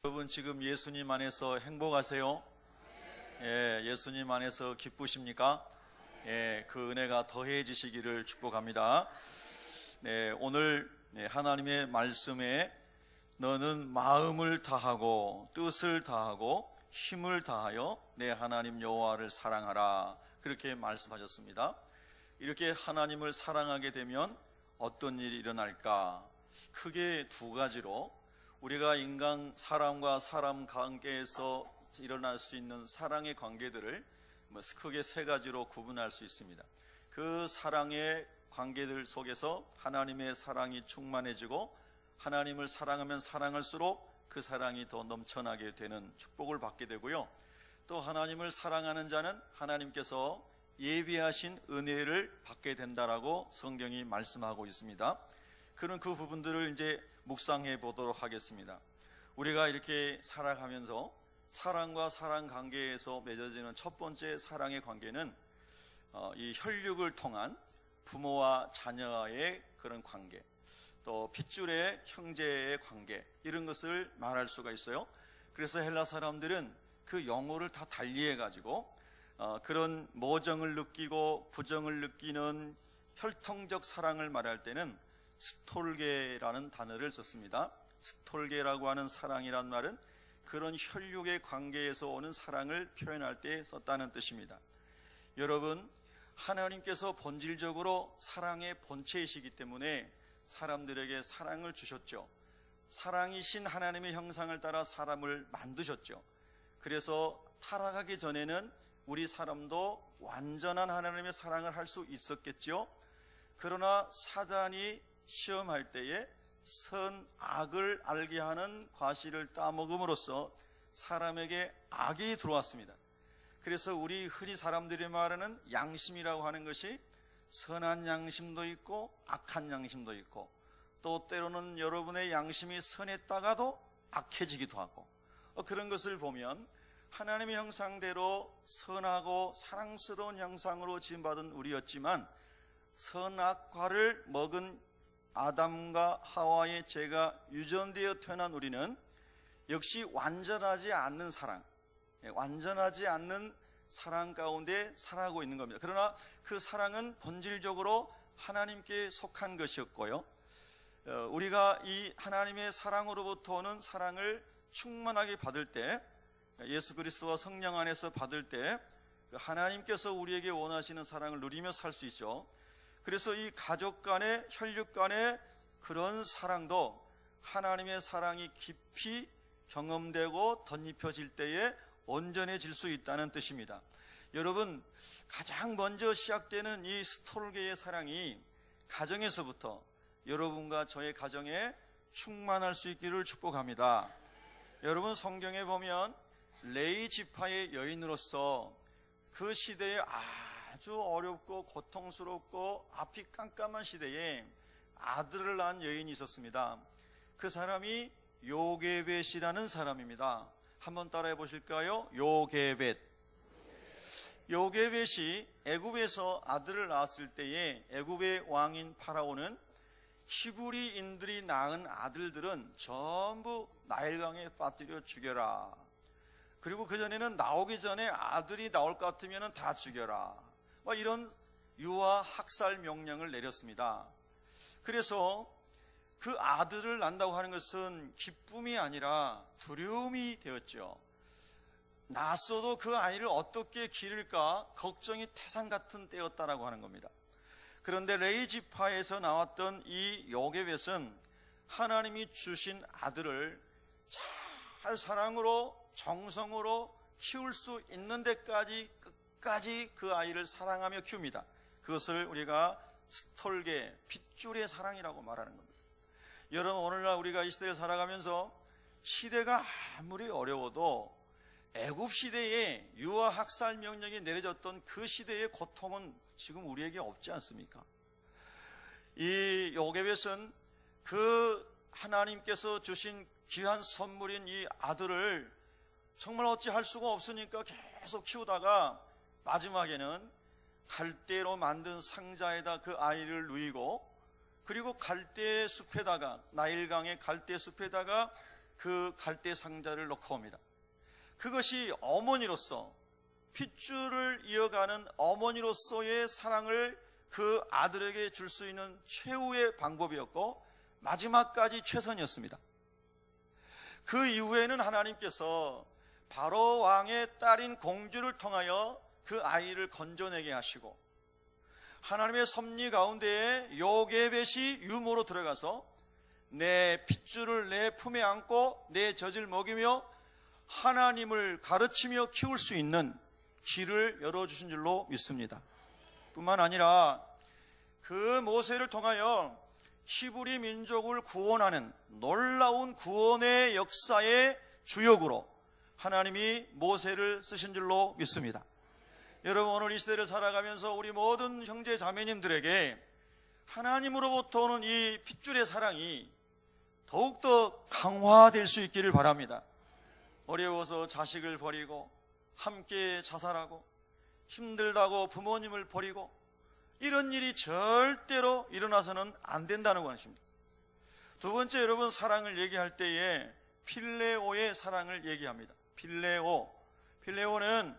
여러분 지금 예수님 안에서 행복하세요? 예, 예수님 안에서 기쁘십니까? 예, 그 은혜가 더해지시기를 축복합니다. 네, 오늘 하나님의 말씀에 너는 마음을 다하고 뜻을 다하고 힘을 다하여 내 하나님 여호와를 사랑하라, 그렇게 말씀하셨습니다. 이렇게 하나님을 사랑하게 되면 어떤 일이 일어날까? 크게 두 가지로 우리가 인간 사람과 사람 관계에서 일어날 수 있는 사랑의 관계들을 크게 세 가지로 구분할 수 있습니다. 그 사랑의 관계들 속에서 하나님의 사랑이 충만해지고 하나님을 사랑하면 사랑할수록 그 사랑이 더 넘쳐나게 되는 축복을 받게 되고요. 또 하나님을 사랑하는 자는 하나님께서 예비하신 은혜를 받게 된다라고 성경이 말씀하고 있습니다. 그런 그 부분들을 이제 묵상해 보도록 하겠습니다. 우리가 이렇게 살아가면서 사랑과 사랑 관계에서 맺어지는 첫 번째 사랑의 관계는 이 혈육을 통한 부모와 자녀의 그런 관계, 또 핏줄의 형제의 관계, 이런 것을 말할 수가 있어요. 그래서 헬라 사람들은 그 영어를 다 달리해 가지고 그런 모정을 느끼고 부정을 느끼는 혈통적 사랑을 말할 때는 스톨게라는 단어를 썼습니다. 스톨게라고 하는 사랑이란 말은 그런 혈육의 관계에서 오는 사랑을 표현할 때 썼다는 뜻입니다. 여러분, 하나님께서 본질적으로 사랑의 본체이시기 때문에 사람들에게 사랑을 주셨죠. 사랑이신 하나님의 형상을 따라 사람을 만드셨죠. 그래서 타락하기 전에는 우리 사람도 완전한 하나님의 사랑을 할 수 있었겠죠. 그러나 사단이 시험할 때에 선악을 알게 하는 과실을 따먹음으로써 사람에게 악이 들어왔습니다. 그래서 우리 흔히 사람들이 말하는 양심이라고 하는 것이 선한 양심도 있고 악한 양심도 있고, 또 때로는 여러분의 양심이 선했다가도 악해지기도 하고, 그런 것을 보면 하나님의 형상대로 선하고 사랑스러운 형상으로 지음받은 우리였지만 선악과를 먹은 아담과 하와의 죄가 유전되어 태어난 우리는 역시 완전하지 않는 사랑, 완전하지 않는 사랑 가운데 살아가고 있는 겁니다. 그러나 그 사랑은 본질적으로 하나님께 속한 것이었고요, 우리가 이 하나님의 사랑으로부터 오는 사랑을 충만하게 받을 때, 예수 그리스도와 성령 안에서 받을 때 하나님께서 우리에게 원하시는 사랑을 누리며 살 수 있죠. 그래서 이 가족 간의, 혈육 간의 그런 사랑도 하나님의 사랑이 깊이 경험되고 덧입혀질 때에 온전해질 수 있다는 뜻입니다. 여러분, 가장 먼저 시작되는 이 스톨게의 사랑이 가정에서부터 여러분과 저의 가정에 충만할 수 있기를 축복합니다. 여러분, 성경에 보면 레위 지파의 여인으로서 그 시대에 아주 어렵고 고통스럽고 앞이 깜깜한 시대에 아들을 낳은 여인이 있었습니다. 그 사람이 요게벳이라는 사람입니다. 한번 따라해 보실까요? 요게벳. 요게벳이 애굽에서 아들을 낳았을 때에 애굽의 왕인 파라오는 히브리인들이 낳은 아들들은 전부 나일강에 빠뜨려 죽여라, 그리고 그전에는 나오기 전에 아들이 나올 것 같으면 다 죽여라, 이런 유아 학살 명령을 내렸습니다. 그래서 그 아들을 낳는다고 하는 것은 기쁨이 아니라 두려움이 되었죠. 낳았어도 그 아이를 어떻게 기를까 걱정이 태산 같은 때였다라고 하는 겁니다. 그런데 레위 지파에서 나왔던 이 요게벳은 하나님이 주신 아들을 잘 사랑으로 정성으로 키울 수 있는 데까지 끝까지 그 아이를 사랑하며 키웁니다. 그것을 우리가 스톨게, 핏줄의 사랑이라고 말하는 겁니다. 여러분, 오늘날 우리가 이 시대를 살아가면서 시대가 아무리 어려워도 애굽 시대에 유아 학살 명령이 내려졌던 그 시대의 고통은 지금 우리에게 없지 않습니까? 이 요게벳은 그 하나님께서 주신 귀한 선물인 이 아들을 정말 어찌할 수가 없으니까 계속 키우다가 마지막에는 갈대로 만든 상자에다 그 아이를 누이고, 그리고 갈대 숲에다가, 나일강의 갈대 숲에다가 그 갈대 상자를 넣고 옵니다. 그것이 어머니로서 핏줄을 이어가는 어머니로서의 사랑을 그 아들에게 줄 수 있는 최후의 방법이었고 마지막까지 최선이었습니다. 그 이후에는 하나님께서 바로 왕의 딸인 공주를 통하여 그 아이를 건져내게 하시고 하나님의 섭리 가운데에 요게벳이 유모로 들어가서 내 핏줄을 내 품에 안고 내 젖을 먹이며 하나님을 가르치며 키울 수 있는 길을 열어주신 줄로 믿습니다. 뿐만 아니라 그 모세를 통하여 히브리 민족을 구원하는 놀라운 구원의 역사의 주역으로 하나님이 모세를 쓰신 줄로 믿습니다. 여러분, 오늘 이 시대를 살아가면서 우리 모든 형제 자매님들에게 하나님으로부터 오는 이 핏줄의 사랑이 더욱더 강화될 수 있기를 바랍니다. 어려워서 자식을 버리고 함께 자살하고 힘들다고 부모님을 버리고 이런 일이 절대로 일어나서는 안 된다는 것입니다. 두 번째, 여러분, 사랑을 얘기할 때에 필레오의 사랑을 얘기합니다. 필레오는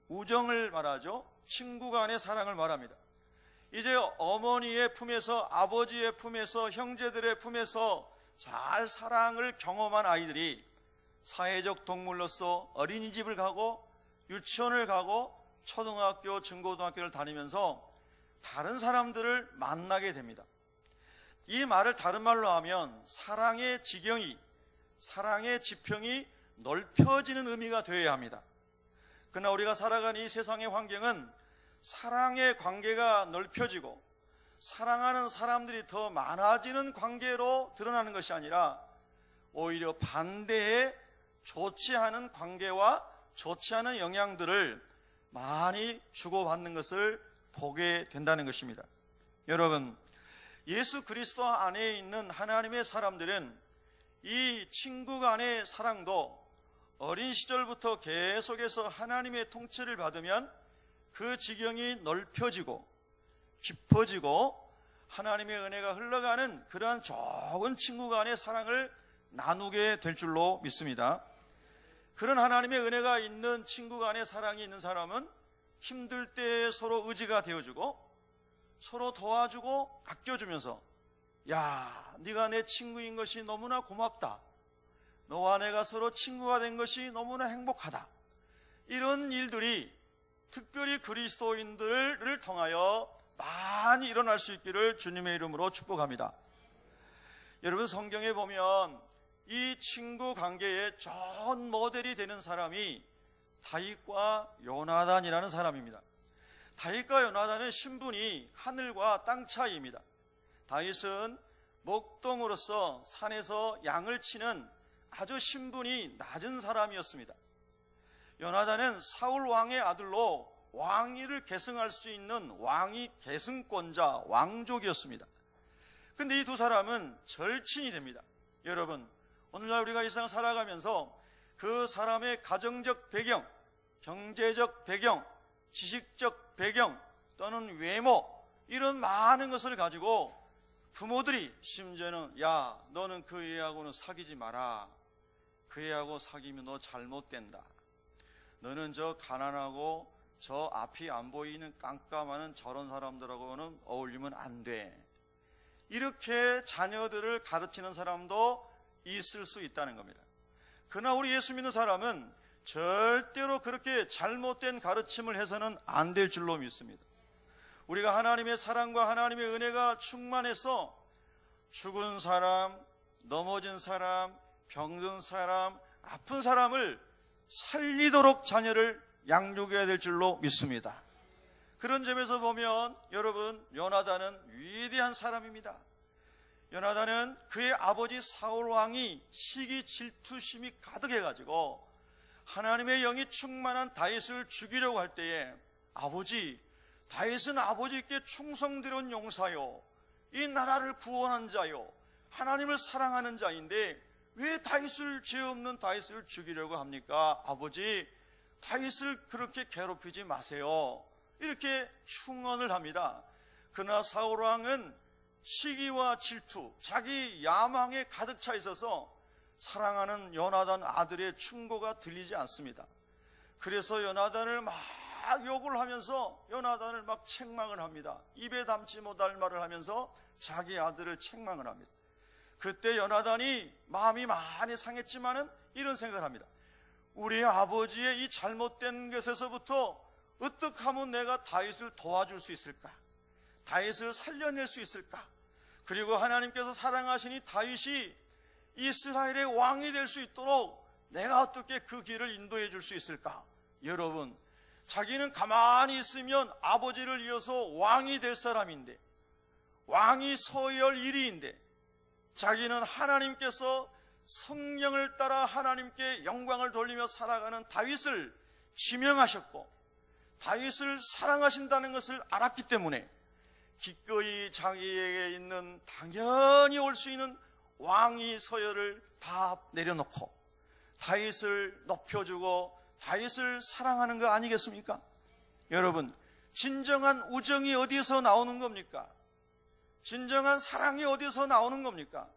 우정을 말하죠. 친구 간의 사랑을 말합니다. 이제 어머니의 품에서, 아버지의 품에서, 형제들의 품에서 잘 사랑을 경험한 아이들이 사회적 동물로서 어린이집을 가고 유치원을 가고 초등학교, 중고등학교를 다니면서 다른 사람들을 만나게 됩니다. 이 말을 다른 말로 하면 사랑의 지경이, 사랑의 지평이 넓혀지는 의미가 되어야 합니다. 그러나 우리가 살아가는 이 세상의 환경은 사랑의 관계가 넓혀지고 사랑하는 사람들이 더 많아지는 관계로 드러나는 것이 아니라 오히려 반대의 좋지 않은 관계와 좋지 않은 영향들을 많이 주고받는 것을 보게 된다는 것입니다. 여러분, 예수 그리스도 안에 있는 하나님의 사람들은 이 친구 간의 사랑도 어린 시절부터 계속해서 하나님의 통치를 받으면 그 지경이 넓혀지고 깊어지고 하나님의 은혜가 흘러가는 그러한 좋은 친구 간의 사랑을 나누게 될 줄로 믿습니다. 그런 하나님의 은혜가 있는 친구 간의 사랑이 있는 사람은 힘들 때 서로 의지가 되어주고 서로 도와주고 아껴주면서, 야, 네가 내 친구인 것이 너무나 고맙다, 너와 내가 서로 친구가 된 것이 너무나 행복하다, 이런 일들이 특별히 그리스도인들을 통하여 많이 일어날 수 있기를 주님의 이름으로 축복합니다. 여러분, 성경에 보면 이 친구 관계의 좋은 모델이 되는 사람이 다윗과 요나단이라는 사람입니다. 다윗과 요나단의 신분이 하늘과 땅 차이입니다. 다윗은 목동으로서 산에서 양을 치는 아주 신분이 낮은 사람이었습니다. 요나단은 사울 왕의 아들로 왕위를 계승할 수 있는 왕위 계승권자, 왕족이었습니다. 그런데 이 두 사람은 절친이 됩니다. 여러분, 오늘날 우리가 이 세상 살아가면서 그 사람의 가정적 배경, 경제적 배경, 지식적 배경 또는 외모, 이런 많은 것을 가지고 부모들이 심지어는, 야, 너는 그 애하고는 사귀지 마라, 그 애하고 사귀면 너 잘못된다, 너는 저 가난하고 저 앞이 안 보이는 깜깜한 저런 사람들하고는 어울리면 안 돼, 이렇게 자녀들을 가르치는 사람도 있을 수 있다는 겁니다. 그러나 우리 예수 믿는 사람은 절대로 그렇게 잘못된 가르침을 해서는 안 될 줄로 믿습니다. 우리가 하나님의 사랑과 하나님의 은혜가 충만해서 죽은 사람, 넘어진 사람, 병든 사람, 아픈 사람을 살리도록 자녀를 양육해야 될 줄로 믿습니다. 그런 점에서 보면 여러분, 요나단은 위대한 사람입니다. 요나단은 그의 아버지 사울 왕이 시기 질투심이 가득해가지고 하나님의 영이 충만한 다윗을 죽이려고 할 때에, 아버지, 다윗은 아버지께 충성스러운 용사요, 이 나라를 구원한 자요, 하나님을 사랑하는 자인데 왜 다윗을, 죄 없는 다윗을 죽이려고 합니까? 아버지, 다윗을 그렇게 괴롭히지 마세요, 이렇게 충언을 합니다. 그러나 사울 왕은 시기와 질투, 자기 야망에 가득 차 있어서 사랑하는 요나단 아들의 충고가 들리지 않습니다. 그래서 요나단을 막 욕을 하면서 요나단을 막 책망을 합니다. 입에 담지 못할 말을 하면서 자기 아들을 책망을 합니다. 그때 요나단이 마음이 많이 상했지만은 이런 생각을 합니다. 우리 아버지의 이 잘못된 것에서부터 어떻게 하면 내가 다윗을 도와줄 수 있을까? 다윗을 살려낼 수 있을까? 그리고 하나님께서 사랑하시니 다윗이 이스라엘의 왕이 될 수 있도록 내가 어떻게 그 길을 인도해 줄 수 있을까? 여러분, 자기는 가만히 있으면 아버지를 이어서 왕이 될 사람인데, 왕이 서야 할 일인데, 자기는 하나님께서 성령을 따라 하나님께 영광을 돌리며 살아가는 다윗을 지명하셨고 다윗을 사랑하신다는 것을 알았기 때문에 기꺼이 자기에게 있는 당연히 올 수 있는 왕위 서열을 다 내려놓고 다윗을 높여주고 다윗을 사랑하는 거 아니겠습니까? 여러분, 진정한 우정이 어디서 나오는 겁니까? 진정한 사랑이 어디서 나오는 겁니까?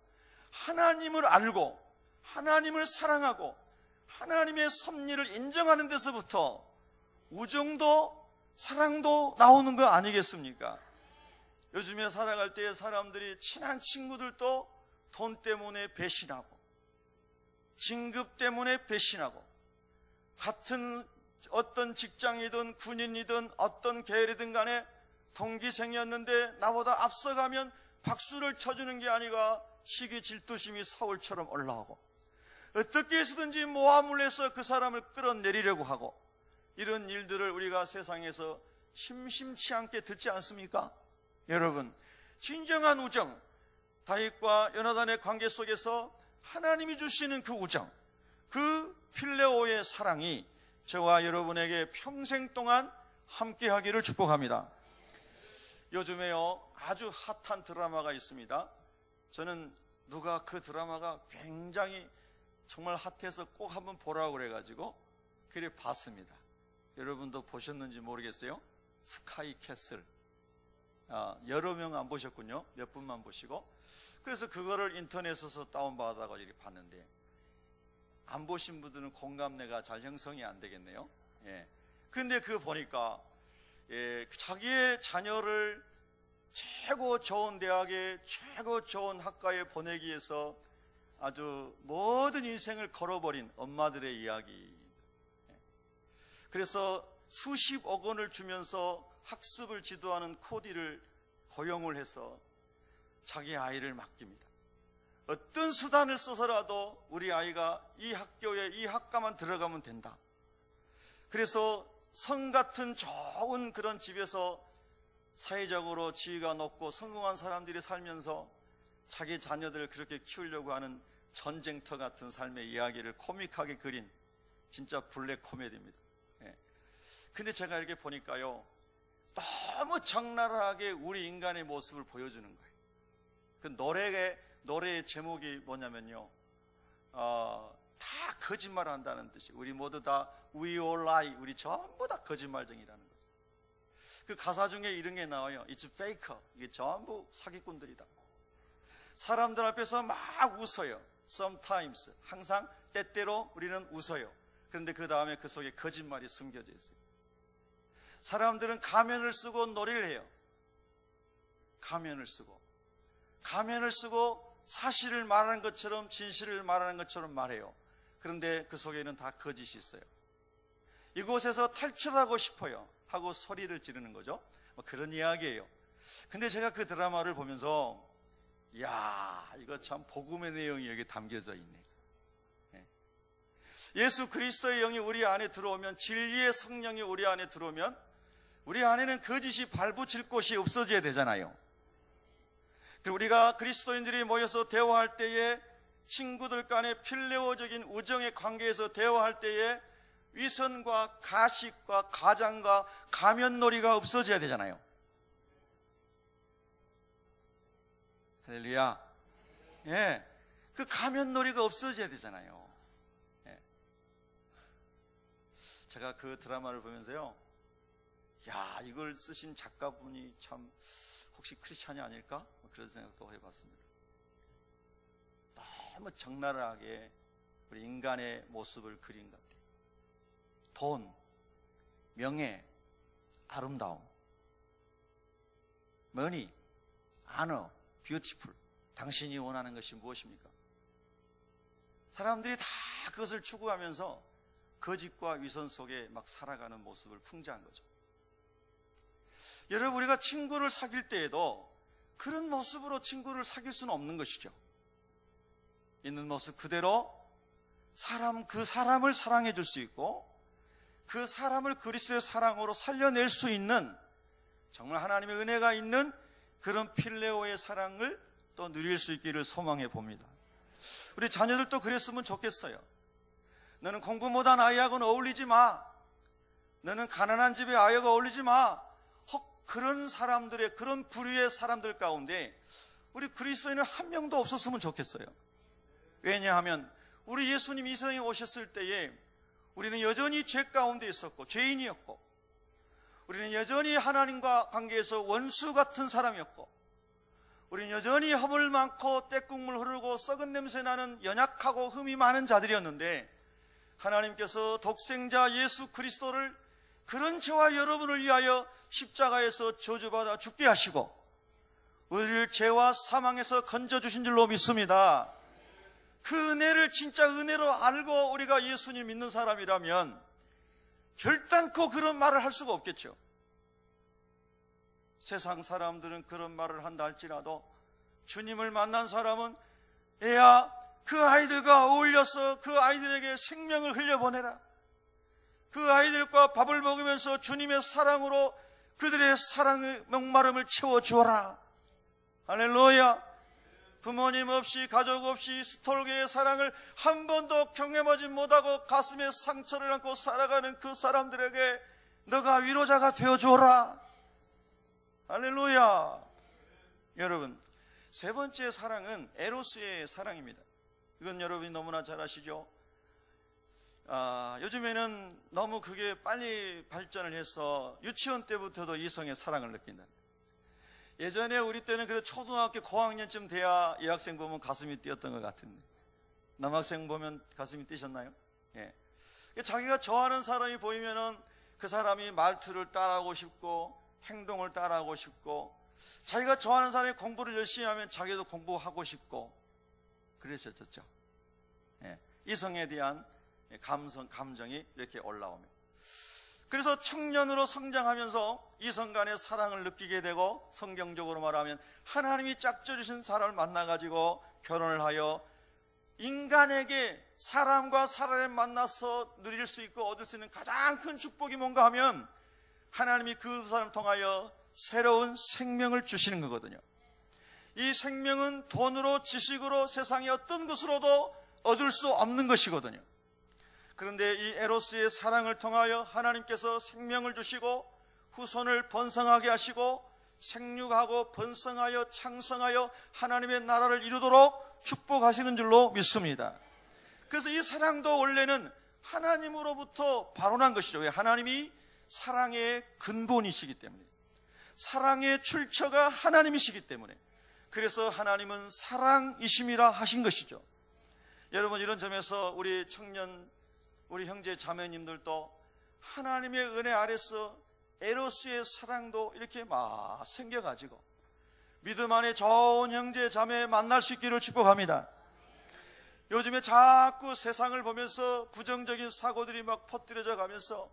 하나님을 알고 하나님을 사랑하고 하나님의 섭리를 인정하는 데서부터 우정도 사랑도 나오는 거 아니겠습니까? 요즘에 살아갈 때에 사람들이 친한 친구들도 돈 때문에 배신하고 진급 때문에 배신하고 같은 어떤 직장이든 군인이든 어떤 계열이든 간에 동기생이었는데 나보다 앞서가면 박수를 쳐주는 게 아니라 시기 질투심이 서울처럼 올라오고 어떻게 해서든지 모함을 해서 그 사람을 끌어내리려고 하고 이런 일들을 우리가 세상에서 심심치 않게 듣지 않습니까? 여러분, 진정한 우정, 다윗과 요나단의 관계 속에서 하나님이 주시는 그 우정, 그 필레오의 사랑이 저와 여러분에게 평생 동안 함께하기를 축복합니다. 요즘에요 아주 핫한 드라마가 있습니다. 저는 누가 그 드라마가 굉장히 정말 핫해서 꼭 한번 보라고 그래가지고 그래 봤습니다. 여러분도 보셨는지 모르겠어요. 스카이 캐슬. 여러 명 안 보셨군요. 몇 분만 보시고. 그래서 그거를 인터넷에서 다운받아가지고 이렇게 봤는데 안 보신 분들은 공감대가 잘 형성이 안 되겠네요. 예. 근데 그거 보니까 자기의 자녀를 최고 좋은 대학에 최고 좋은 학과에 보내기 위해서 아주 모든 인생을 걸어버린 엄마들의 이야기. 그래서 수십억 원을 주면서 학습을 지도하는 코디를 고용을 해서 자기 아이를 맡깁니다. 어떤 수단을 써서라도 우리 아이가 이 학교에 이 학과만 들어가면 된다. 그래서 성 같은 좋은 그런 집에서 사회적으로 지위가 높고 성공한 사람들이 살면서 자기 자녀들을 그렇게 키우려고 하는 전쟁터 같은 삶의 이야기를 코믹하게 그린 진짜 블랙 코미디입니다. 근데 제가 이렇게 보니까요 너무 적나라하게 우리 인간의 모습을 보여주는 거예요. 그 노래의 제목이 뭐냐면요 다 거짓말 한다는 뜻이에요. 우리 모두 다 We all lie. 우리 전부 다 거짓말쟁이라는 거예요. 그 가사 중에 이런 게 나와요. It's faker. 이게 전부 사기꾼들이다. 사람들 앞에서 막 웃어요. Sometimes. 항상 때때로 우리는 웃어요. 그런데 그 다음에 그 속에 거짓말이 숨겨져 있어요. 사람들은 가면을 쓰고 놀이를 해요. 가면을 쓰고 사실을 말하는 것처럼 진실을 말하는 것처럼 말해요. 그런데 그 속에는 다 거짓이 있어요. 이곳에서 탈출하고 싶어요 하고 소리를 지르는 거죠. 그런 이야기예요. 근데 제가 그 드라마를 보면서 야, 이거 참 복음의 내용이 여기 담겨져 있네. 예수 그리스도의 영이 우리 안에 들어오면, 진리의 성령이 우리 안에 들어오면 우리 안에는 거짓이 발붙일 곳이 없어져야 되잖아요. 그리고 우리가 그리스도인들이 모여서 대화할 때에 친구들 간의 필레오적인 우정의 관계에서 대화할 때에 위선과 가식과 가장과 가면놀이가 없어져야 되잖아요. 할렐루야. 예, 그 가면놀이가 없어져야 되잖아요. 예. 제가 그 드라마를 보면서요, 야, 이걸 쓰신 작가분이 참 혹시 크리스찬이 아닐까? 그런 생각도 해봤습니다. 너무 적나라하게 우리 인간의 모습을 그린 것 같아요. 돈, 명예, 아름다움, 머니, 아너, 뷰티풀. 당신이 원하는 것이 무엇입니까? 사람들이 다 그것을 추구하면서 거짓과 위선 속에 막 살아가는 모습을 풍자한 거죠. 여러분, 우리가 친구를 사귈 때에도 그런 모습으로 친구를 사귈 수는 없는 것이죠. 있는 모습 그대로 그 사람을 사랑해 줄 수 있고 그 사람을 그리스도의 사랑으로 살려낼 수 있는 정말 하나님의 은혜가 있는 그런 필레오의 사랑을 또 누릴 수 있기를 소망해 봅니다. 우리 자녀들도 그랬으면 좋겠어요. 너는 공부 못한 아이하고는 어울리지 마. 너는 가난한 집의 아이하고 어울리지 마. 그런 사람들의, 그런 부류의 사람들 가운데 우리 그리스도인은 한 명도 없었으면 좋겠어요. 왜냐하면 우리 예수님 이 세상에 오셨을 때에 우리는 여전히 죄 가운데 있었고 죄인이었고, 우리는 여전히 하나님과 관계에서 원수 같은 사람이었고, 우리는 여전히 허물 많고 떼국물 흐르고 썩은 냄새 나는 연약하고 흠이 많은 자들이었는데, 하나님께서 독생자 예수 그리스도를 그런 저와 여러분을 위하여 십자가에서 저주받아 죽게 하시고 우리를 죄와 사망에서 건져주신 줄로 믿습니다. 그 은혜를 진짜 은혜로 알고 우리가 예수님 믿는 사람이라면 결단코 그런 말을 할 수가 없겠죠. 세상 사람들은 그런 말을 한다 할지라도 주님을 만난 사람은 애야, 그 아이들과 어울려서 그 아이들에게 생명을 흘려보내라. 그 아이들과 밥을 먹으면서 주님의 사랑으로 그들의 사랑의 목마름을 채워주어라. 할렐루야. 부모님 없이, 가족 없이 스톨게의 사랑을 한 번도 경험하지 못하고 가슴에 상처를 안고 살아가는 그 사람들에게 너가 위로자가 되어주어라. 할렐루야. 여러분, 세 번째 사랑은 에로스의 사랑입니다. 이건 여러분이 너무나 잘 아시죠? 요즘에는 너무 그게 빨리 발전을 해서 유치원 때부터도 이성의 사랑을 느낀다. 예전에 우리 때는 그래도 초등학교 고학년쯤 돼야 여학생 보면 가슴이 뛰었던 것 같은데, 남학생 보면 가슴이 뛰셨나요? 예. 자기가 좋아하는 사람이 보이면은 그 사람이 말투를 따라하고 싶고 행동을 따라하고 싶고, 자기가 좋아하는 사람이 공부를 열심히 하면 자기도 공부하고 싶고 그랬었죠. 예. 이성에 대한 감정이 이렇게 올라오면, 그래서 청년으로 성장하면서 이성 간의 사랑을 느끼게 되고, 성경적으로 말하면 하나님이 짝져주신 사람을 만나가지고 결혼을 하여 인간에게 사람과 사람을 만나서 누릴 수 있고 얻을 수 있는 가장 큰 축복이 뭔가 하면 하나님이 그 사람을 통하여 새로운 생명을 주시는 거거든요. 이 생명은 돈으로, 지식으로, 세상의 어떤 것으로도 얻을 수 없는 것이거든요. 그런데 이 에로스의 사랑을 통하여 하나님께서 생명을 주시고 후손을 번성하게 하시고 생육하고 번성하여 창성하여 하나님의 나라를 이루도록 축복하시는 줄로 믿습니다. 그래서 이 사랑도 원래는 하나님으로부터 발원한 것이죠. 왜? 하나님이 사랑의 근본이시기 때문에, 사랑의 출처가 하나님이시기 때문에, 그래서 하나님은 사랑이심이라 하신 것이죠. 여러분, 이런 점에서 우리 청년, 우리 형제 자매님들도 하나님의 은혜 아래서 에로스의 사랑도 이렇게 막 생겨가지고 믿음 안에 좋은 형제 자매 만날 수 있기를 축복합니다. 요즘에 자꾸 세상을 보면서 부정적인 사고들이 막 퍼뜨려져 가면서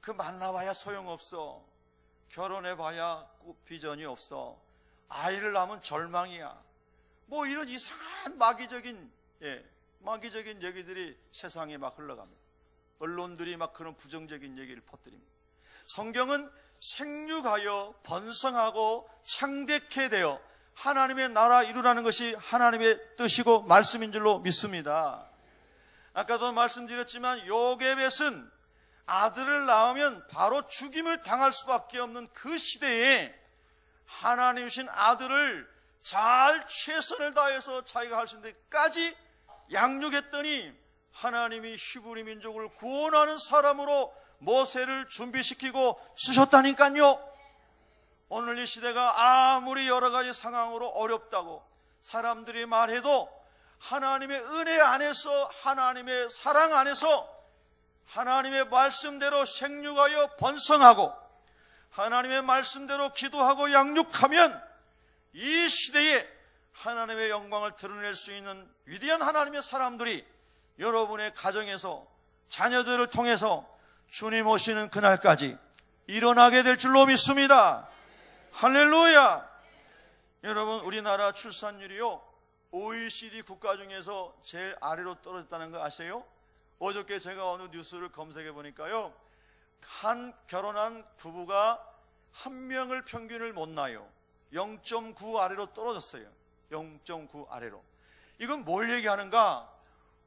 그 만나봐야 소용없어, 결혼해봐야 비전이 없어, 아이를 낳으면 절망이야, 뭐 이런 이상한 마귀적인 얘기들이 세상에 막 흘러갑니다. 언론들이 막 그런 부정적인 얘기를 퍼뜨립니다. 성경은 생육하여 번성하고 창대케 되어 하나님의 나라 이루라는 것이 하나님의 뜻이고 말씀인 줄로 믿습니다. 아까도 말씀드렸지만 요게벳은 아들을 낳으면 바로 죽임을 당할 수밖에 없는 그 시대에 하나님 주신 아들을 잘 최선을 다해서 자기가 할 수 있는 데까지 양육했더니 하나님이 히브리 민족을 구원하는 사람으로 모세를 준비시키고 쓰셨다니까요. 오늘 이 시대가 아무리 여러 가지 상황으로 어렵다고 사람들이 말해도 하나님의 은혜 안에서, 하나님의 사랑 안에서 하나님의 말씀대로 생육하여 번성하고 하나님의 말씀대로 기도하고 양육하면 이 시대에 하나님의 영광을 드러낼 수 있는 위대한 하나님의 사람들이 여러분의 가정에서, 자녀들을 통해서 주님 오시는 그날까지 일어나게 될 줄로 믿습니다. 할렐루야. 여러분, 우리나라 출산율이요, OECD 국가 중에서 제일 아래로 떨어졌다는 거 아세요? 어저께 제가 어느 뉴스를 검색해 보니까요, 한 결혼한 부부가 한 명을 평균을 못 낳아요. 0.9 아래로 떨어졌어요. 0.9 아래로. 이건 뭘 얘기하는가?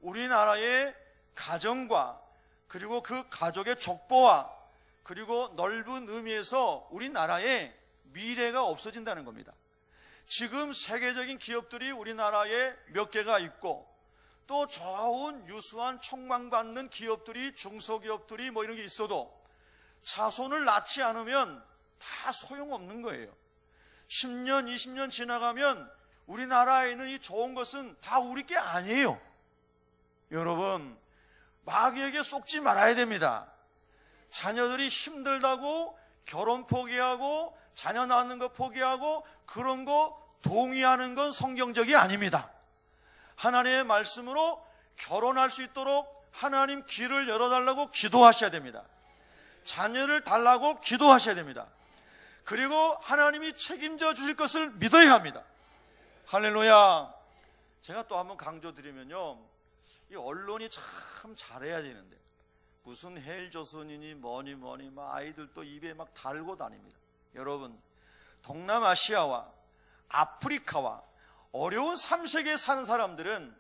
우리나라의 가정과 그리고 그 가족의 족보와 그리고 넓은 의미에서 우리나라의 미래가 없어진다는 겁니다. 지금 세계적인 기업들이 우리나라에 몇 개가 있고 또 좋은 유수한 촉망받는 기업들이, 중소기업들이 뭐 이런 게 있어도 자손을 낳지 않으면 다 소용없는 거예요. 10년, 20년 지나가면 우리나라에 있는 이 좋은 것은 다 우리 게 아니에요. 여러분, 마귀에게 속지 말아야 됩니다. 자녀들이 힘들다고 결혼 포기하고 자녀 낳는 거 포기하고 그런 거 동의하는 건 성경적이 아닙니다. 하나님의 말씀으로 결혼할 수 있도록 하나님 길을 열어달라고 기도하셔야 됩니다. 자녀를 달라고 기도하셔야 됩니다. 그리고 하나님이 책임져 주실 것을 믿어야 합니다. 할렐루야. 제가 또 한번 강조드리면요, 이 언론이 참 잘해야 되는데 무슨 헬조선이니 뭐니 막 아이들 또 입에 막 달고 다닙니다. 여러분, 동남아시아와 아프리카와 어려운 3세계에 사는 사람들은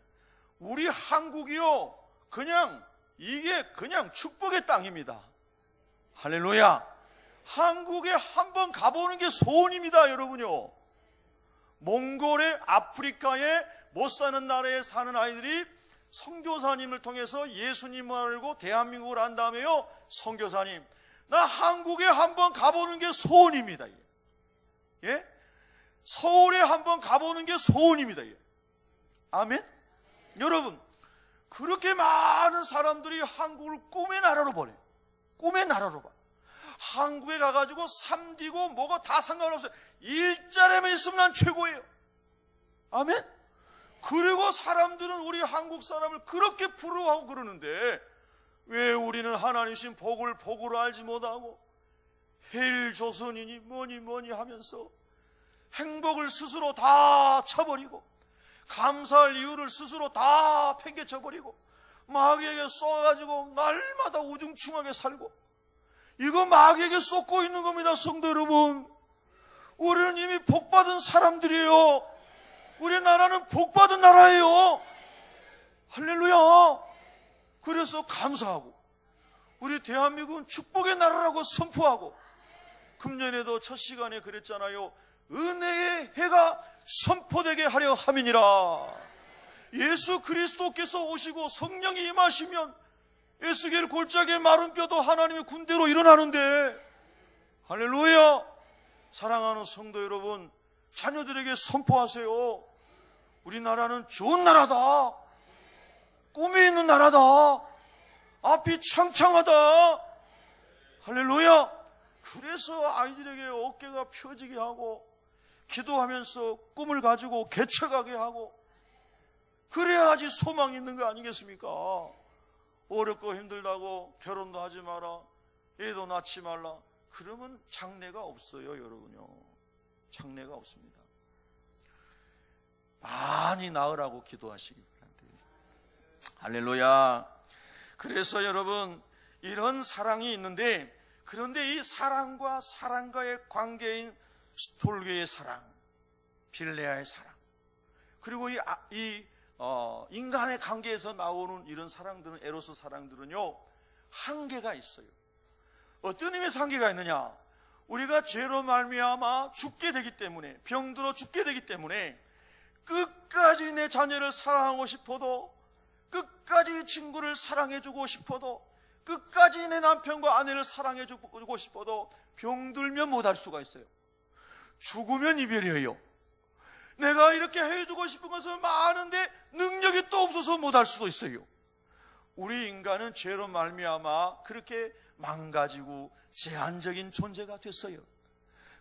우리 한국이요, 이게 그냥 축복의 땅입니다. 할렐루야. 한국에 한번 가보는 게 소원입니다. 여러분요, 몽골의, 아프리카에 못 사는 나라에 사는 아이들이 선교사님을 통해서 예수님을 알고 대한민국을 안 다음에요, 선교사님, 나 한국에 한번 가보는 게 소원입니다. 예? 서울에 한번 가보는 게 소원입니다. 예. 아멘? 여러분, 그렇게 많은 사람들이 한국을 꿈의 나라로 보내요. 꿈의 나라로 봐. 한국에 가가지고 삼디고 뭐가 다 상관없어요. 일자리만 있으면 난 최고예요. 아멘? 그리고 사람들은 우리 한국 사람을 그렇게 부러워하고 그러는데 왜 우리는 하나님신 복을 복으로 알지 못하고 헬조선이니 뭐니 하면서 행복을 스스로 다 쳐버리고 감사할 이유를 스스로 다 팽개쳐버리고 마귀에게 쏘아가지고 날마다 우중충하게 살고, 이거 마귀에게 쏟고 있는 겁니다. 성도 여러분, 우리는 이미 복받은 사람들이에요. 우리나라는 복받은 나라예요. 할렐루야. 그래서 감사하고 우리 대한민국은 축복의 나라라고 선포하고, 금년에도 첫 시간에 그랬잖아요. 은혜의 해가 선포되게 하려 함이니라. 예수 그리스도께서 오시고 성령이 임하시면 에스겔 골짜기의 마른 뼈도 하나님의 군대로 일어나는데, 할렐루야. 사랑하는 성도 여러분, 자녀들에게 선포하세요. 우리나라는 좋은 나라다. 꿈이 있는 나라다. 앞이 창창하다. 할렐루야. 그래서 아이들에게 어깨가 펴지게 하고 기도하면서 꿈을 가지고 개척하게 하고, 그래야지 소망이 있는 거 아니겠습니까? 어렵고 힘들다고 결혼도 하지 마라, 애도 낳지 말라, 그러면 장래가 없어요. 여러분요, 장래가 없습니다. 많이 낳으라고 기도하시기 바랍니다. 할렐루야. 그래서 여러분, 이런 사랑이 있는데, 그런데 이 사랑과 사랑과의 관계인 스톨게의 사랑, 빌레아의 사랑, 그리고 인간의 관계에서 나오는 이런 사랑들은, 에로스 사랑들은요, 한계가 있어요. 어떤 의미에서 한계가 있느냐? 우리가 죄로 말미암아 죽게 되기 때문에, 병들어 죽게 되기 때문에 끝까지 내 자녀를 사랑하고 싶어도, 끝까지 친구를 사랑해주고 싶어도, 끝까지 내 남편과 아내를 사랑해주고 싶어도 병들면 못할 수가 있어요. 죽으면 이별이에요. 내가 이렇게 해주고 싶은 것은 많은데 능력이 또 없어서 못할 수도 있어요. 우리 인간은 죄로 말미암아 그렇게 망가지고 제한적인 존재가 됐어요.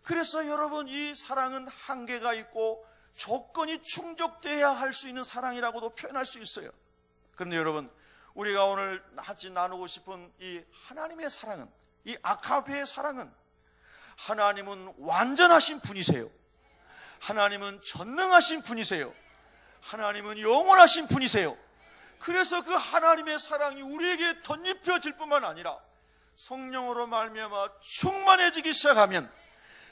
그래서 여러분, 이 사랑은 한계가 있고 조건이 충족돼야 할 수 있는 사랑이라고도 표현할 수 있어요. 그런데 여러분, 우리가 오늘 같이 나누고 싶은 이 하나님의 사랑은, 이 아가페의 사랑은, 하나님은 완전하신 분이세요. 하나님은 전능하신 분이세요. 하나님은 영원하신 분이세요. 그래서 그 하나님의 사랑이 우리에게 덧입혀질 뿐만 아니라 성령으로 말미암아 충만해지기 시작하면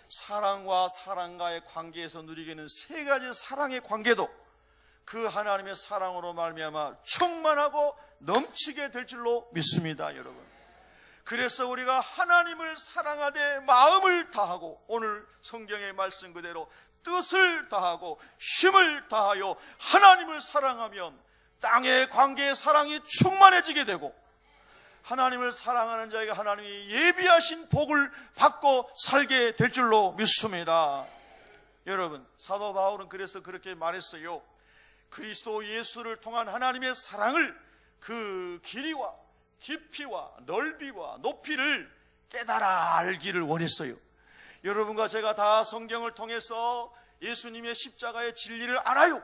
사랑과 사랑과의 관계에서 누리게 되는 세 가지 사랑의 관계도 그 하나님의 사랑으로 말미암아 충만하고 넘치게 될 줄로 믿습니다, 여러분. 그래서 우리가 하나님을 사랑하되 마음을 다하고, 오늘 성경의 말씀 그대로 뜻을 다하고 힘을 다하여 하나님을 사랑하면 땅의 관계의 사랑이 충만해지게 되고, 하나님을 사랑하는 자에게 하나님이 예비하신 복을 받고 살게 될 줄로 믿습니다. 여러분, 사도 바울은 그래서 그렇게 말했어요. 그리스도 예수를 통한 하나님의 사랑을, 그 길이와 깊이와 넓이와 높이를 깨달아 알기를 원했어요. 여러분과 제가 다 성경을 통해서 예수님의 십자가의 진리를 알아요.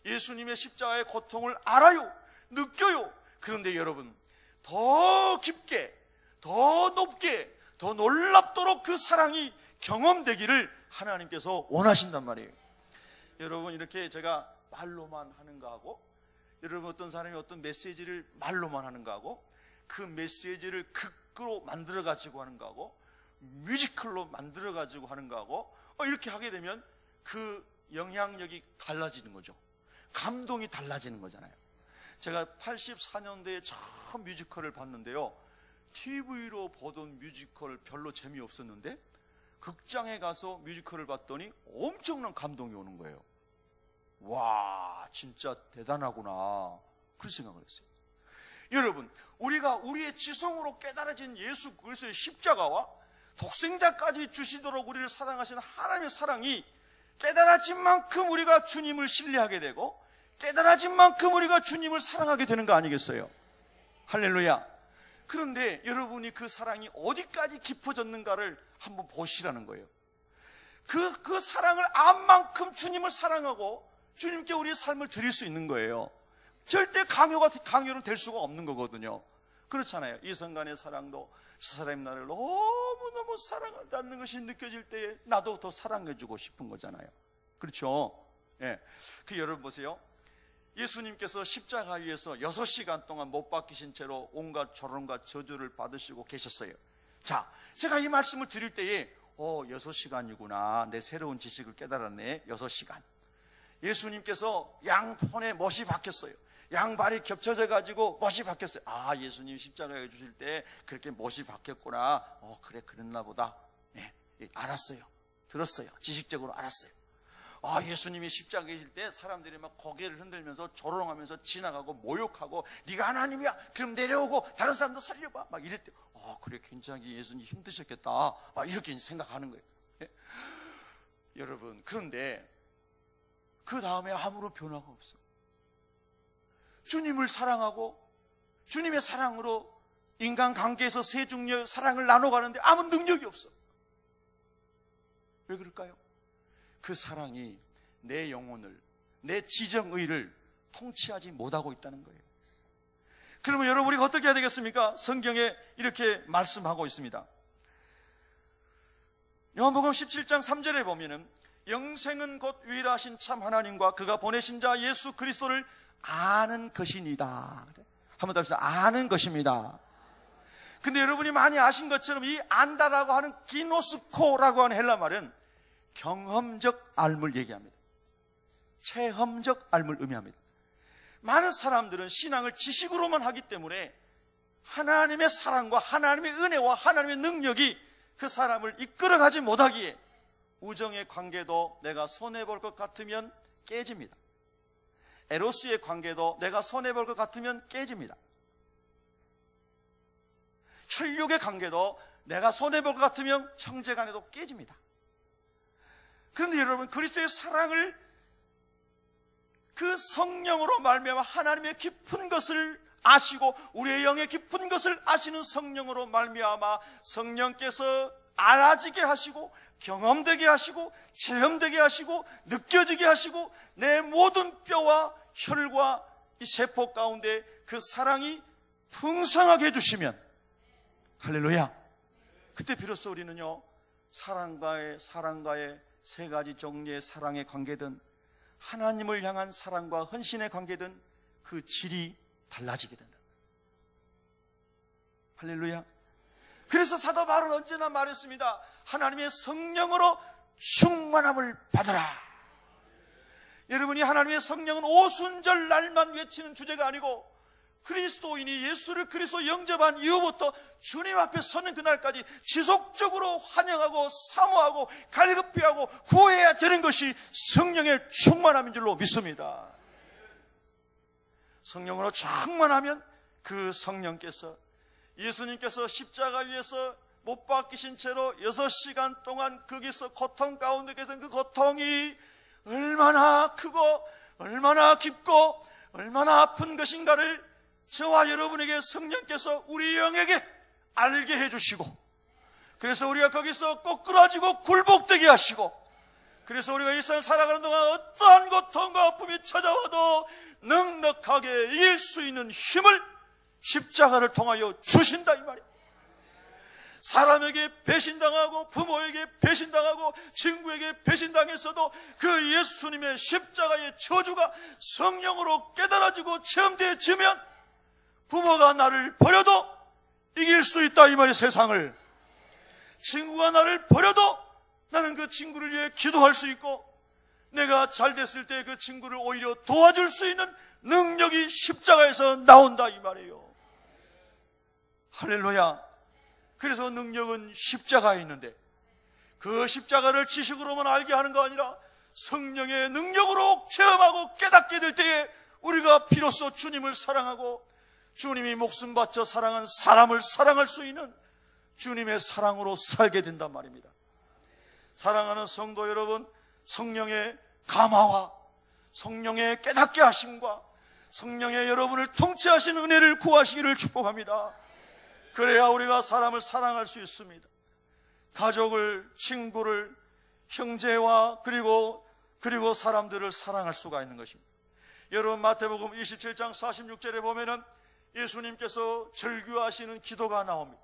예수님의 십자가의 고통을 알아요. 느껴요. 그런데 여러분, 더 깊게, 더 높게, 더 놀랍도록 그 사랑이 경험되기를 하나님께서 원하신단 말이에요. 여러분, 이렇게 제가 말로만 하는 거하고, 여러분 어떤 사람이 어떤 메시지를 말로만 하는 거하고, 그 메시지를 극으로 만들어 가지고 하는 거하고, 뮤지컬로 만들어 가지고 하는 거하고, 이렇게 하게 되면 그 영향력이 달라지는 거죠. 감동이 달라지는 거잖아요. 제가 84년도에 처음 뮤지컬을 봤는데요, TV로 보던 뮤지컬 별로 재미없었는데 극장에 가서 뮤지컬을 봤더니 엄청난 감동이 오는 거예요. 와, 진짜 대단하구나, 그런 생각을 했어요. 여러분, 우리가 우리의 지성으로 깨달아진 예수 그리스도의 십자가와 독생자까지 주시도록 우리를 사랑하시는 하나님의 사랑이 깨달아진 만큼 우리가 주님을 신뢰하게 되고, 깨달아진 만큼 우리가 주님을 사랑하게 되는 거 아니겠어요? 할렐루야. 그런데 여러분이 그 사랑이 어디까지 깊어졌는가를 한번 보시라는 거예요. 그 사랑을 안 만큼 주님을 사랑하고 주님께 우리의 삶을 드릴 수 있는 거예요. 절대 강요는 될 수가 없는 거거든요. 그렇잖아요. 이성간의 사랑도 저 사람이 나를 너무너무 사랑한다는 것이 느껴질 때에 나도 더 사랑해주고 싶은 거잖아요. 그렇죠? 예. 여러분 보세요. 예수님께서 십자가 위에서 6시간 동안 못 박히신 채로 온갖 조롱과 저주를 받으시고 계셨어요. 자, 제가 이 말씀을 드릴 때에 6시간이구나, 내 새로운 지식을 깨달았네. 6시간. 예수님께서 양손에 못이 박혔어요. 양발이 겹쳐져 가지고 못이 박혔어요. 아, 예수님 십자가에 주실 때 그렇게 못이 박혔구나. 그래, 그랬나 보다. 네, 알았어요. 들었어요. 지식적으로 알았어요. 아, 예수님이 십자가에 계실 때 사람들이 막 고개를 흔들면서 조롱하면서 지나가고 모욕하고, 네가 하나님이야, 그럼 내려오고 다른 사람도 살려봐, 막 이럴 때 그래, 굉장히 예수님 힘드셨겠다, 이렇게 생각하는 거예요. 네? 여러분, 그런데 그 다음에 아무런 변화가 없어. 주님을 사랑하고 주님의 사랑으로 인간관계에서 세중력 사랑을 나눠가는데 아무 능력이 없어. 왜 그럴까요? 그 사랑이 내 영혼을, 내 지정의를 통치하지 못하고 있다는 거예요. 그러면 여러분, 우리가 어떻게 해야 되겠습니까? 성경에 이렇게 말씀하고 있습니다. 요한복음 17장 3절에 보면은, 영생은 곧 유일하신 참 하나님과 그가 보내신 자 예수 그리스도를 아는 것이니다. 한번 더 합시다. 아는 것입니다. 근데 여러분이 많이 아신 것처럼 이 안다라고 하는 기노스코라고 하는 헬라 말은 경험적 알물 얘기합니다. 체험적 알물 의미합니다. 많은 사람들은 신앙을 지식으로만 하기 때문에 하나님의 사랑과 하나님의 은혜와 하나님의 능력이 그 사람을 이끌어가지 못하기에 우정의 관계도 내가 손해볼 것 같으면 깨집니다. 에로스의 관계도 내가 손해볼 것 같으면 깨집니다. 혈육의 관계도 내가 손해볼 것 같으면 형제간에도 깨집니다. 그런데 여러분, 그리스도의 사랑을 그 성령으로 말미암아 하나님의 깊은 것을 아시고 우리의 영의 깊은 것을 아시는 성령으로 말미암아 성령께서 알아지게 하시고 경험되게 하시고 체험되게 하시고 느껴지게 하시고 내 모든 뼈와 혈과 이 세포 가운데 그 사랑이 풍성하게 해주시면, 할렐루야, 그때 비로소 우리는요 사랑과의 세 가지 종류의 사랑의 관계든 하나님을 향한 사랑과 헌신의 관계든 그 질이 달라지게 된다. 할렐루야. 그래서 사도 바울은 언제나 말했습니다. 하나님의 성령으로 충만함을 받으라. 여러분이 하나님의 성령은 오순절 날만 외치는 주제가 아니고 그리스도인이 예수를 그리스도 영접한 이후부터 주님 앞에 서는 그날까지 지속적으로 환영하고 사모하고 갈급해하고 구해야 되는 것이 성령의 충만함인 줄로 믿습니다. 성령으로 충만하면 그 성령께서, 예수님께서 십자가 위에서 못 박히신 채로 6시간 동안 거기서 고통 가운데 계신 그 고통이 얼마나 크고 얼마나 깊고 얼마나 아픈 것인가를 저와 여러분에게 성령께서 우리 영에게 알게 해주시고, 그래서 우리가 거기서 꼬꾸라지고 굴복되게 하시고, 그래서 우리가 이 세상을 살아가는 동안 어떠한 고통과 아픔이 찾아와도 넉넉하게 이길 수 있는 힘을 십자가를 통하여 주신다 이 말이에요. 사람에게 배신당하고 부모에게 배신당하고 친구에게 배신당했어도 그 예수님의 십자가의 저주가 성령으로 깨달아지고 체험되어지면 부모가 나를 버려도 이길 수 있다 이 말이에요. 세상을. 친구가 나를 버려도 나는 그 친구를 위해 기도할 수 있고, 내가 잘 됐을 때 그 친구를 오히려 도와줄 수 있는 능력이 십자가에서 나온다 이 말이에요. 할렐루야. 그래서 능력은 십자가에 있는데 그 십자가를 지식으로만 알게 하는 거 아니라 성령의 능력으로 체험하고 깨닫게 될 때에 우리가 비로소 주님을 사랑하고 주님이 목숨 바쳐 사랑한 사람을 사랑할 수 있는 주님의 사랑으로 살게 된단 말입니다. 사랑하는 성도 여러분, 성령의 감화와 성령의 깨닫게 하심과 성령의 여러분을 통치하시는 은혜를 구하시기를 축복합니다. 그래야 우리가 사람을 사랑할 수 있습니다. 가족을, 친구를, 형제와 그리고 사람들을 사랑할 수가 있는 것입니다. 여러분 마태복음 27장 46절에 보면은 예수님께서 절규하시는 기도가 나옵니다.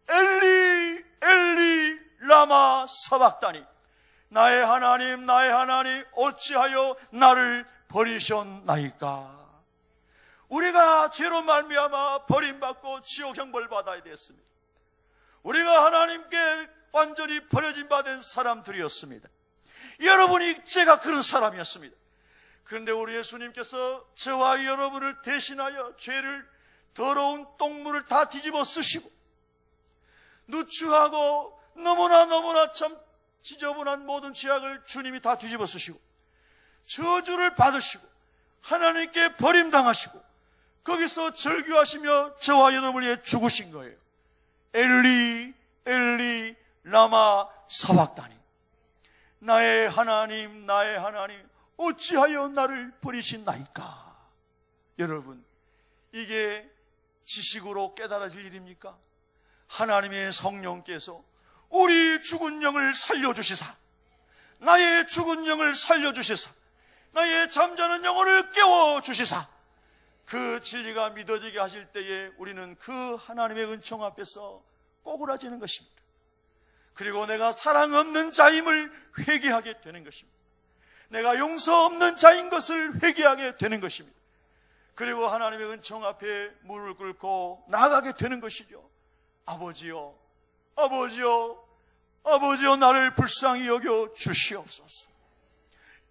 엘리 엘리 라마 사박다니, 나의 하나님 나의 하나님 어찌하여 나를 버리셨나이까. 우리가 죄로 말미암아 버림받고 지옥 형벌 받아야 됐습니다. 우리가 하나님께 완전히 버려진 바 된 사람들이었습니다. 여러분이 제가 그런 사람이었습니다. 그런데 우리 예수님께서 저와 여러분을 대신하여 죄를, 더러운 똥물을 다 뒤집어 쓰시고 누추하고 너무나 참 지저분한 모든 죄악을 주님이 다 뒤집어 쓰시고 저주를 받으시고 하나님께 버림당하시고 거기서 절규하시며 저와 여러분을 위해 죽으신 거예요. 엘리 엘리 라마 사박다니, 나의 하나님 나의 하나님 어찌하여 나를 버리신나이까. 여러분, 이게 지식으로 깨달아질 일입니까? 하나님의 성령께서 우리 죽은 영을 살려주시사, 나의 죽은 영을 살려주시사, 나의 잠자는 영혼을 깨워주시사, 그 진리가 믿어지게 하실 때에 우리는 그 하나님의 은총 앞에서 꼬꾸라지는 것입니다. 그리고 내가 사랑 없는 자임을 회개하게 되는 것입니다. 내가 용서 없는 자인 것을 회개하게 되는 것입니다. 그리고 하나님의 은총 앞에 무릎을 꿇고 나아가게 되는 것이죠. 아버지요, 아버지요, 아버지요, 나를 불쌍히 여겨 주시옵소서.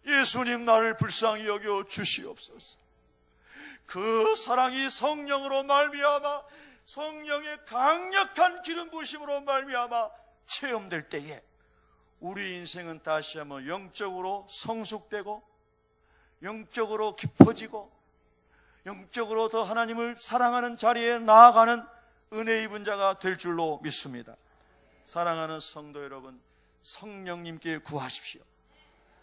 예수님, 나를 불쌍히 여겨 주시옵소서. 그 사랑이 성령으로 말미암아, 성령의 강력한 기름 부으심으로 말미암아 체험될 때에 우리 인생은 다시 한번 영적으로 성숙되고 영적으로 깊어지고 영적으로 더 하나님을 사랑하는 자리에 나아가는 은혜 입은 자가 될 줄로 믿습니다. 사랑하는 성도 여러분, 성령님께 구하십시오.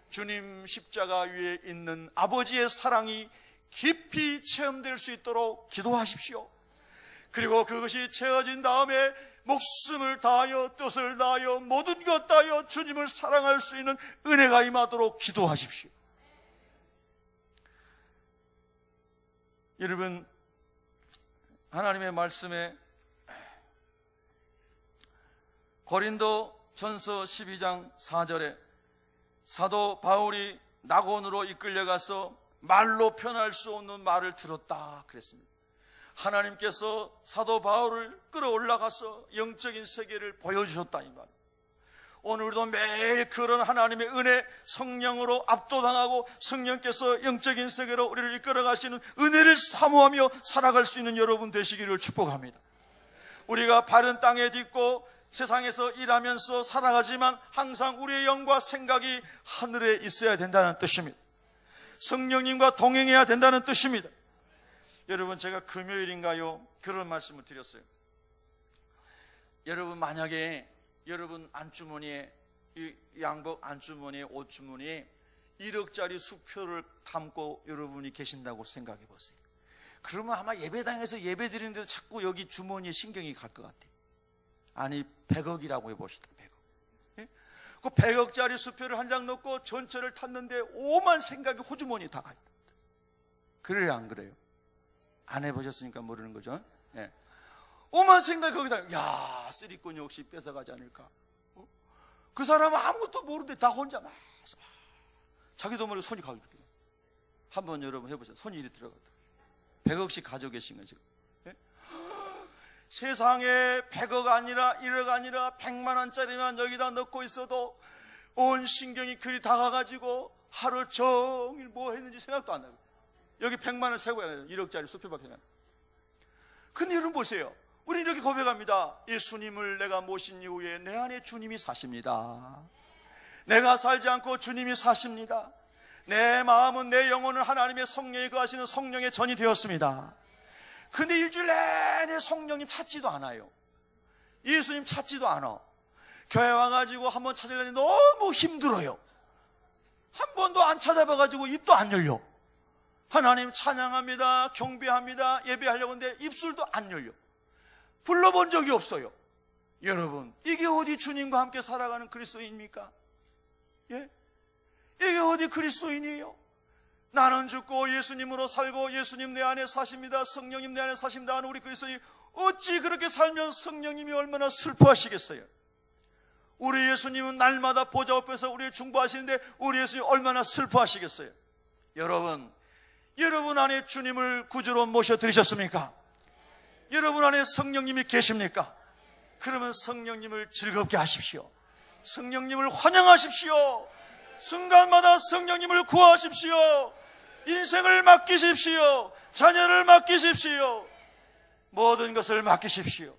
주님 십자가 위에 있는 아버지의 사랑이 깊이 체험될 수 있도록 기도하십시오. 그리고 그것이 채워진 다음에 목숨을 다하여 뜻을 다하여 모든 것 다하여 주님을 사랑할 수 있는 은혜가 임하도록 기도하십시오. 여러분, 하나님의 말씀에 고린도 전서 12장 4절에 사도 바울이 낙원으로 이끌려가서 말로 표현할 수 없는 말을 들었다 그랬습니다. 하나님께서 사도 바울을 끌어올라가서 영적인 세계를 보여주셨다 이 말입니다. 오늘도 매일 그런 하나님의 은혜, 성령으로 압도당하고 성령께서 영적인 세계로 우리를 이끌어가시는 은혜를 사모하며 살아갈 수 있는 여러분 되시기를 축복합니다. 우리가 바른 땅에 딛고 세상에서 일하면서 살아가지만 항상 우리의 영과 생각이 하늘에 있어야 된다는 뜻입니다. 성령님과 동행해야 된다는 뜻입니다. 여러분, 제가 금요일인가요? 그런 말씀을 드렸어요. 여러분, 만약에 여러분 안주머니에, 이 양복 안주머니에, 옷주머니에 1억짜리 수표를 담고 여러분이 계신다고 생각해 보세요. 그러면 아마 예배당에서 예배 드리는데도 자꾸 여기 주머니에 신경이 갈 것 같아요. 아니, 100억이라고 해봅시다. 100억. 예? 그 100억짜리 수표를 한 장 넣고 전철을 탔는데 오만 생각이 호주머니에 다 가 있다. 그래요, 안 그래요? 안 해보셨으니까 모르는 거죠. 예. 오만 생각이 거기다, 야, 쓰리꾼이 혹시 뺏어가지 않을까? 그 사람은 아무것도 모르는데 다 혼자 막 자기도 모르게 손이 가고 있거든요. 한번 여러분 해보세요. 손이 이리 들어가다 100억씩 가지고 계신 거예요 지금. 예? 세상에 100억 아니라 1억 아니라 100만 원짜리만 여기다 넣고 있어도 온 신경이 그리 다가가지고 하루 종일 뭐 했는지 생각도 안 나요. 여기 100만 원 세고 해야 돼요. 1억짜리 수표밖에 안 나요. 근데 여러분 보세요. 우리 이렇게 고백합니다. 예수님을 내가 모신 이후에 내 안에 주님이 사십니다. 내가 살지 않고 주님이 사십니다. 내 마음은, 내 영혼은 하나님의 성령이 거하시는 성령의 전이 되었습니다. 근데 일주일 내내 성령님 찾지도 않아요. 예수님 찾지도 않아. 교회 와가지고 한번 찾으려니 너무 힘들어요. 한 번도 안 찾아봐가지고 입도 안 열려. 하나님 찬양합니다, 경배합니다, 예배하려고 하는데 입술도 안 열려. 불러본 적이 없어요. 여러분, 이게 어디 주님과 함께 살아가는 그리스도인입니까? 예? 이게 어디 그리스도인이에요? 나는 죽고 예수님으로 살고 예수님 내 안에 사십니다, 성령님 내 안에 사십니다 하는 우리 그리스도인이 어찌 그렇게 살면 성령님이 얼마나 슬퍼하시겠어요? 우리 예수님은 날마다 보좌 앞에서 우리를 중보하시는데 우리 예수님 얼마나 슬퍼하시겠어요? 여러분 안에 주님을 구주로 모셔드리셨습니까? 여러분 안에 성령님이 계십니까? 그러면 성령님을 즐겁게 하십시오. 성령님을 환영하십시오. 순간마다 성령님을 구하십시오. 인생을 맡기십시오. 자녀를 맡기십시오. 모든 것을 맡기십시오.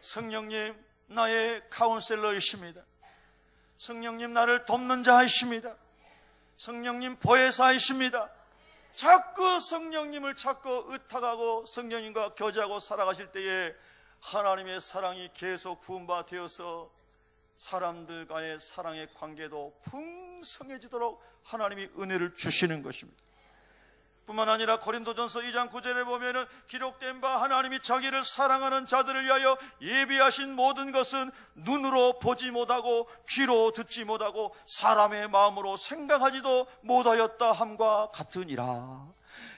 성령님, 나의 카운셀러이십니다. 성령님, 나를 돕는 자이십니다. 성령님, 보혜사이십니다. 자꾸 성령님을 찾고 의탁하고 성령님과 교제하고 살아가실 때에 하나님의 사랑이 계속 부음바 되어서 사람들 간의 사랑의 관계도 풍성해지도록 하나님이 은혜를 주시는 것입니다. 뿐만 아니라 고린도전서 2장 9절에 보면은 기록된 바 하나님이 자기를 사랑하는 자들을 위하여 예비하신 모든 것은 눈으로 보지 못하고 귀로 듣지 못하고 사람의 마음으로 생각하지도 못하였다 함과 같으니라.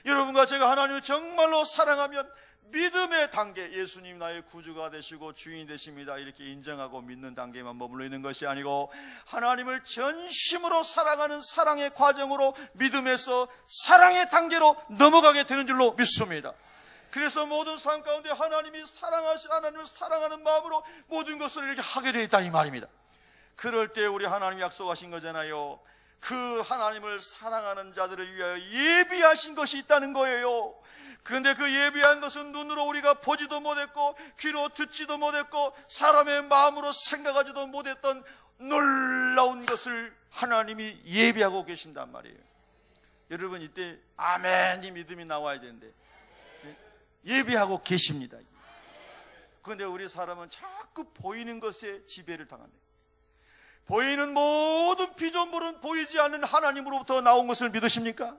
여러분과 제가 하나님을 정말로 사랑하면 믿음의 단계, 예수님 나의 구주가 되시고 주인이 되십니다 이렇게 인정하고 믿는 단계만 머물러 있는 것이 아니고 하나님을 전심으로 사랑하는 사랑의 과정으로 믿음에서 사랑의 단계로 넘어가게 되는 줄로 믿습니다. 그래서 모든 삶 가운데 하나님을 사랑하는 마음으로 모든 것을 이렇게 하게 되어 있다 이 말입니다. 그럴 때 우리 하나님이 약속하신 거잖아요. 그 하나님을 사랑하는 자들을 위하여 예비하신 것이 있다는 거예요. 그런데 그 예비한 것은 눈으로 우리가 보지도 못했고 귀로 듣지도 못했고 사람의 마음으로 생각하지도 못했던 놀라운 것을 하나님이 예비하고 계신단 말이에요. 여러분 이때 아멘이 믿음이 나와야 되는데 예비하고 계십니다. 그런데 우리 사람은 자꾸 보이는 것에 지배를 당한다. 보이는 모든 피조물은 보이지 않는 하나님으로부터 나온 것을 믿으십니까?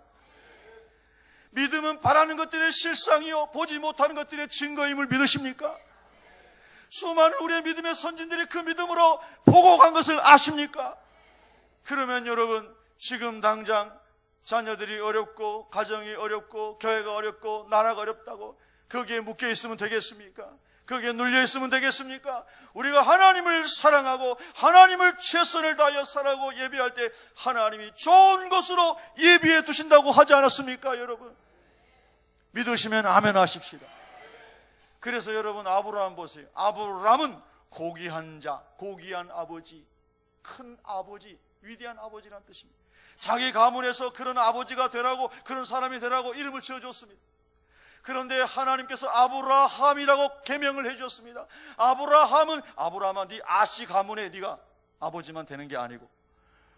믿음은 바라는 것들의 실상이요 보지 못하는 것들의 증거임을 믿으십니까? 수많은 우리의 믿음의 선진들이 그 믿음으로 보고 간 것을 아십니까? 그러면 여러분, 지금 당장 자녀들이 어렵고 가정이 어렵고 교회가 어렵고 나라가 어렵다고 거기에 묶여 있으면 되겠습니까? 거기에 눌려 있으면 되겠습니까? 우리가 하나님을 사랑하고 하나님을 최선을 다하여 살아가고 예비할 때 하나님이 좋은 것으로 예비해 두신다고 하지 않았습니까, 여러분? 믿으시면 아멘 하십시다. 그래서 여러분, 아브라함 보세요. 아브라함은 고귀한 자, 고귀한 아버지, 큰 아버지, 위대한 아버지란 뜻입니다. 자기 가문에서 그런 아버지가 되라고, 그런 사람이 되라고 이름을 지어줬습니다. 그런데 하나님께서 아브라함이라고 계명을 해주셨습니다. 아브라함아, 네 아씨 가문에 네가 아버지만 되는 게 아니고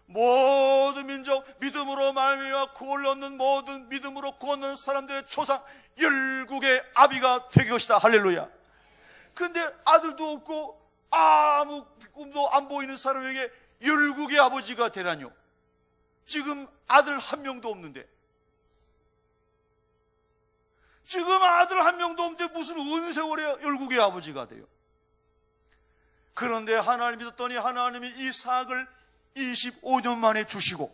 모든 민족, 믿음으로 말미암아 구원을 얻는 모든 믿음으로 구원 얻는 사람들의 조상 열국의 아비가 되게 것이다. 할렐루야. 근데 아들도 없고 아무 꿈도 안 보이는 사람에게 열국의 아버지가 되라뇨. 지금 아들 한 명도 없는데, 지금 아들 한 명도 없는데 무슨 은세월에 열국의 아버지가 돼요? 그런데 하나님 믿었더니 하나님이 이삭을 25년 만에 주시고,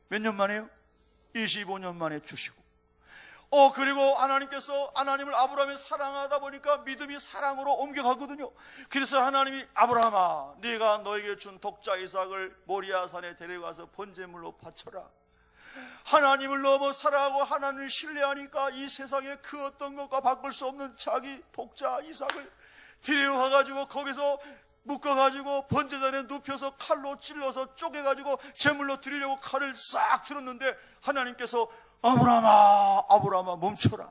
몇 년 만에요? 25년 만에 주시고, 그리고 하나님께서 아브라함을 사랑하다 보니까 믿음이 사랑으로 옮겨가거든요. 그래서 하나님이 아브라함아, 네가 너에게 준 독자 이삭을 모리아산에 데려가서 번제물로 바쳐라. 하나님을 너무 사랑하고 하나님을 신뢰하니까 이 세상에 그 어떤 것과 바꿀 수 없는 자기 독자 이삭을 데려가가지고 거기서 묶어가지고 번제단에 눕혀서 칼로 찔러서 쪼개가지고 제물로 드리려고 칼을 싹 들었는데 하나님께서 아브라함아 멈춰라.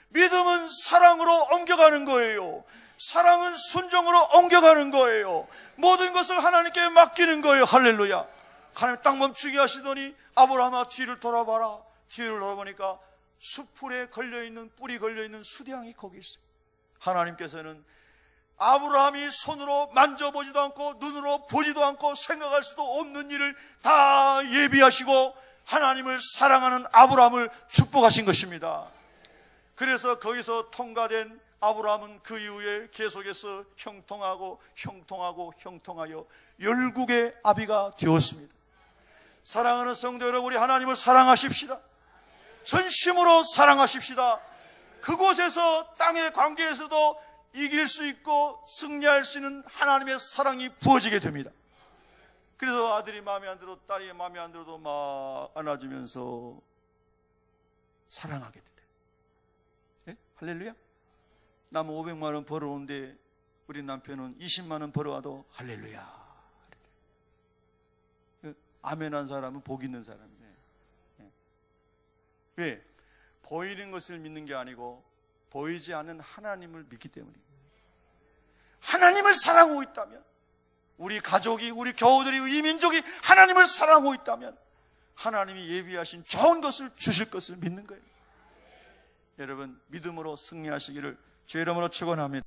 믿음은 사랑으로 옮겨가는 거예요. 사랑은 순종으로 옮겨가는 거예요. 모든 것을 하나님께 맡기는 거예요. 할렐루야. 하나님 딱 멈추게 하시더니 아브라함아 뒤를 돌아봐라. 뒤를 돌아보니까 수풀에 걸려있는, 뿌리 걸려있는 수량이 거기 있어요. 하나님께서는 아브라함이 손으로 만져보지도 않고 눈으로 보지도 않고 생각할 수도 없는 일을 다 예비하시고 하나님을 사랑하는 아브라함을 축복하신 것입니다. 그래서 거기서 통과된 아브라함은 그 이후에 계속해서 형통하여 열국의 아비가 되었습니다. 사랑하는 성도 여러분, 우리 하나님을 사랑하십시다. 전심으로 사랑하십시다. 그곳에서 땅의 관계에서도 이길 수 있고 승리할 수 있는 하나님의 사랑이 부어지게 됩니다. 그래서 아들이 마음에 안 들어, 딸이 마음에 안 들어도 막 안아주면서 사랑하게 돼요. 네? 할렐루야. 남은 500만 원 벌어오는데 우리 남편은 20만 원 벌어와도 할렐루야. 아멘한 사람은 복 있는 사람이에요. 왜? 보이는 것을 믿는 게 아니고 보이지 않는 하나님을 믿기 때문이에요. 하나님을 사랑하고 있다면, 우리 가족이, 우리 교우들이, 이 민족이 하나님을 사랑하고 있다면 하나님이 예비하신 좋은 것을 주실 것을 믿는 거예요. 여러분, 믿음으로 승리하시기를 주의 이름으로 축원합니다.